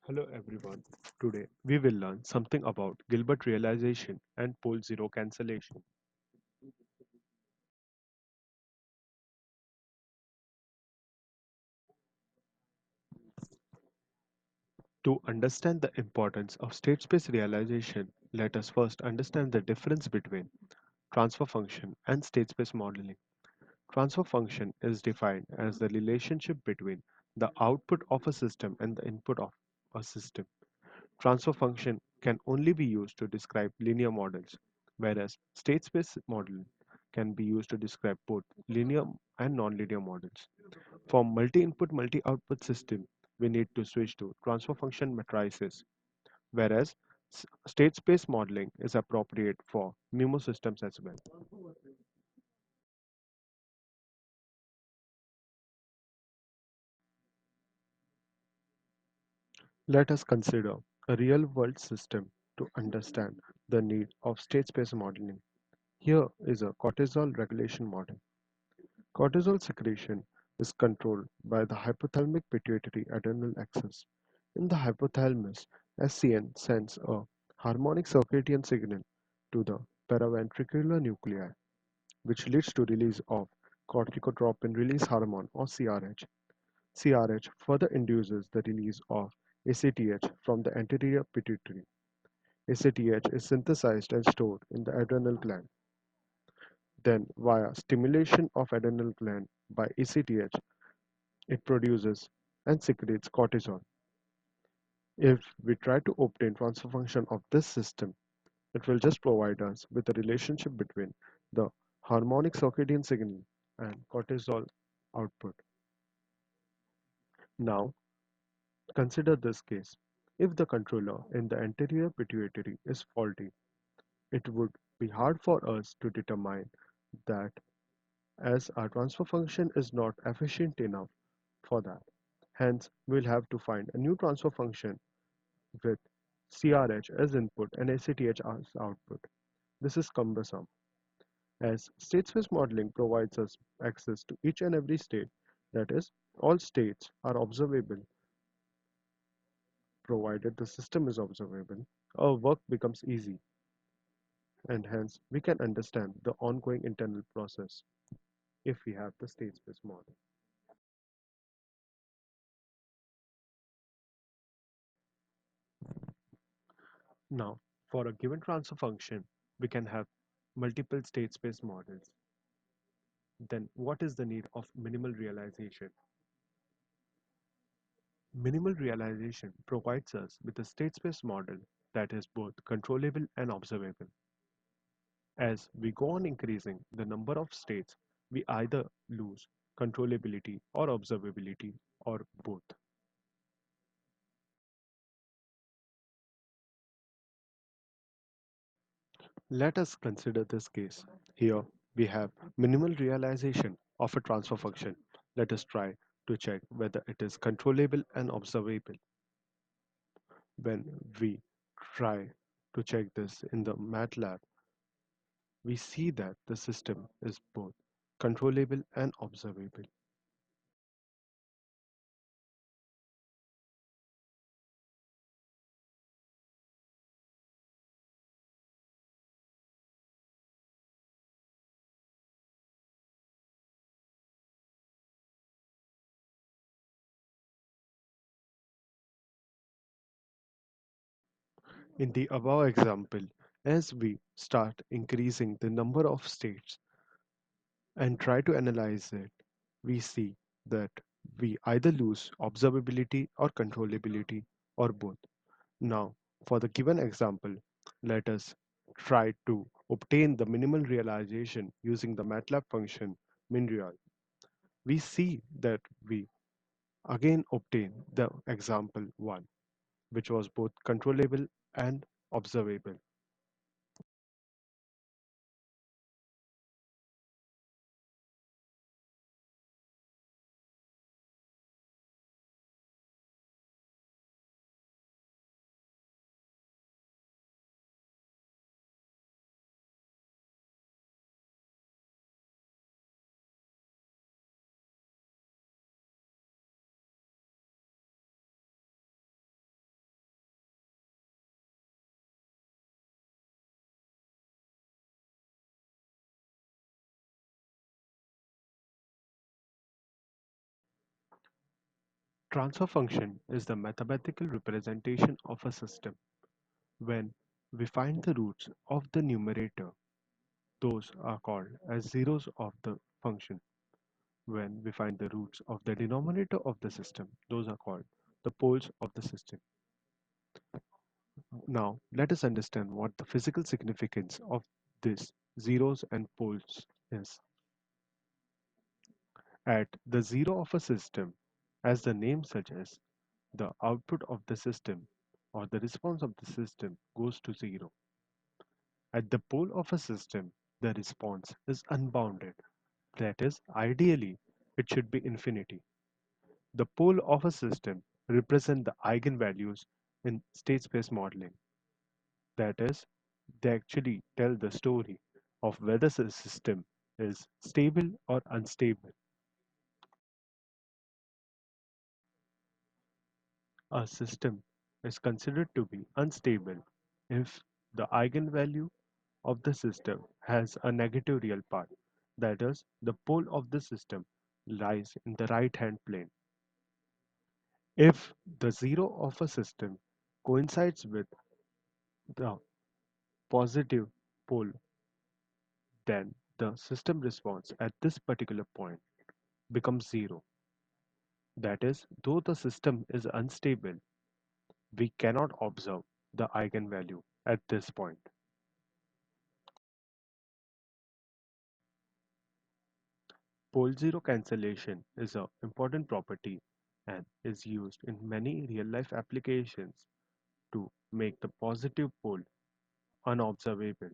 Hello everyone. Today we will learn something about Gilbert realization and pole zero cancellation. To understand the importance of state space realization, let us first understand the difference between transfer function and state space modeling. Transfer function is defined as the relationship between the output of a system and the input of a system. Transfer function can only be used to describe linear models, whereas state space model can be used to describe both linear and nonlinear models. For multi-input, multi-output system, we need to switch to transfer function matrices, whereas state space modeling is appropriate for MIMO systems as well. Let us consider a real-world system to understand the need of state space modeling. Here is a cortisol regulation model. Cortisol secretion is controlled by the hypothalamic pituitary adrenal axis. In the hypothalamus, SCN sends a harmonic circadian signal to the paraventricular nuclei, which leads to release of corticotropin release hormone or CRH. CRH further induces the release of ACTH from the anterior pituitary. ACTH is synthesized and stored in the adrenal gland. Then, via stimulation of adrenal gland by ACTH, it produces and secretes cortisol. If we try to obtain transfer function of this system, it will just provide us with a relationship between the harmonic circadian signal and cortisol output. Now, consider this case. If the controller in the anterior pituitary is faulty, it would be hard for us to determine that as our transfer function is not efficient enough for that. Hence, we'll have to find a new transfer function with CRH as input and ACTH as output. This is cumbersome, as state space modeling provides us access to each and every state, that is, all states are observable. Provided the system is observable, our work becomes easy, and hence we can understand the ongoing internal process if we have the state space model. Now, for a given transfer function, we can have multiple state space models. Then, what is the need of minimal realization? Minimal realization provides us with a state space model that is both controllable and observable. As we go on increasing the number of states, we either lose controllability or observability or both. Let us consider this case. Here we have minimal realization of a transfer function. Let us try to check whether it is controllable and observable. When we try to check this in the Matlab, we see that the system is both controllable and observable. In the above example, as we start increasing the number of states and try to analyze it, we see that we either lose observability or controllability or both. Now, for the given example, let us try to obtain the minimal realization using the MATLAB function minreal. We see that we again obtain the example 1, which was both controllable and observable. Transfer function is the mathematical representation of a system. When we find the roots of the numerator, those are called as zeros of the function. When we find the roots of the denominator of the system, those are called the poles of the system. Now, let us understand what the physical significance of this zeros and poles is. At the zero of a system, as the name suggests, the output of the system or the response of the system goes to zero. At the pole of a system, the response is unbounded. That is, ideally, it should be infinity. The pole of a system represent the eigenvalues in state space modeling. That is, they actually tell the story of whether the system is stable or unstable. A system is considered to be unstable if the eigenvalue of the system has a negative real part. That is, the pole of the system lies in the right hand plane. If the zero of a system coincides with the positive pole, then the system response at this particular point becomes zero. That is, though the system is unstable, we cannot observe the eigenvalue at this point. Pole zero cancellation is an important property and is used in many real-life applications to make the positive pole unobservable.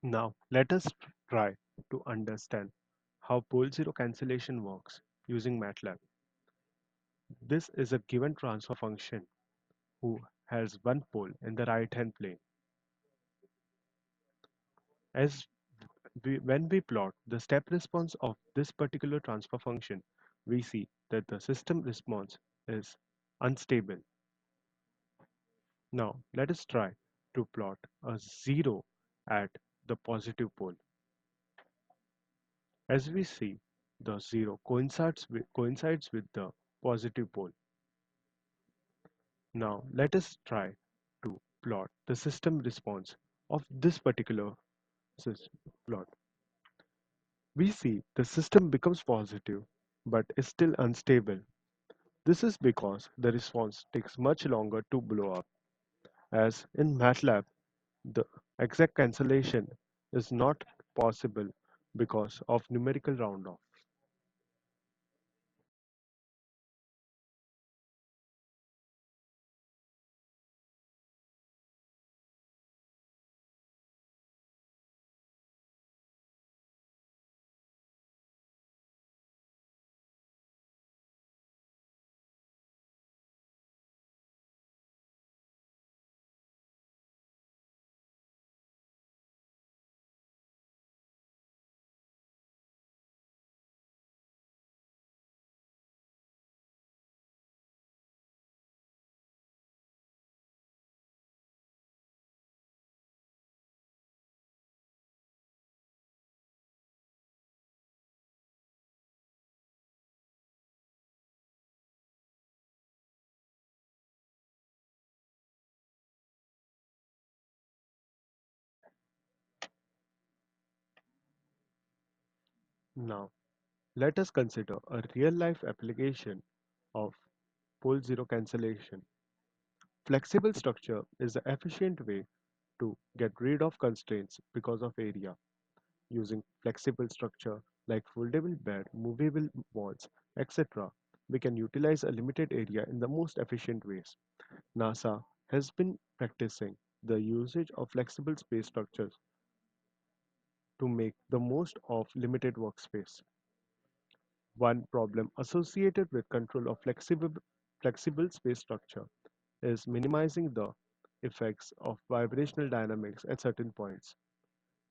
Now, let us try to understand how pole zero cancellation works using Matlab. This is a given transfer function who has one pole in the right-hand plane. As when we plot the step response of this particular transfer function, we see that the system response is unstable. Now, let us try to plot a zero at the positive pole. As we see, the zero coincides with the positive pole. Now, let us try to plot the system response of this particular plot. We see the system becomes positive but is still unstable. This is because the response takes much longer to blow up. As in Matlab, the exact cancellation is not possible because of numerical roundoff. Now, let us consider a real-life application of pole zero cancellation. Flexible structure is the efficient way to get rid of constraints because of area. Using flexible structure like foldable bed, movable walls, etc., we can utilize a limited area in the most efficient ways. NASA has been practicing the usage of flexible space structures to make the most of limited workspace. One problem associated with control of flexible space structure is minimizing the effects of vibrational dynamics at certain points,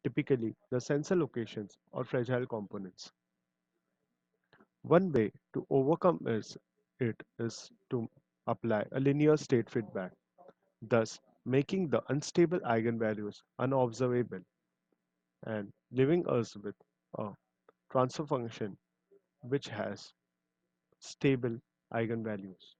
typically the sensor locations or fragile components. One way to overcome it is to apply a linear state feedback, thus making the unstable eigenvalues unobservable and leaving us with a transfer function which has stable eigenvalues.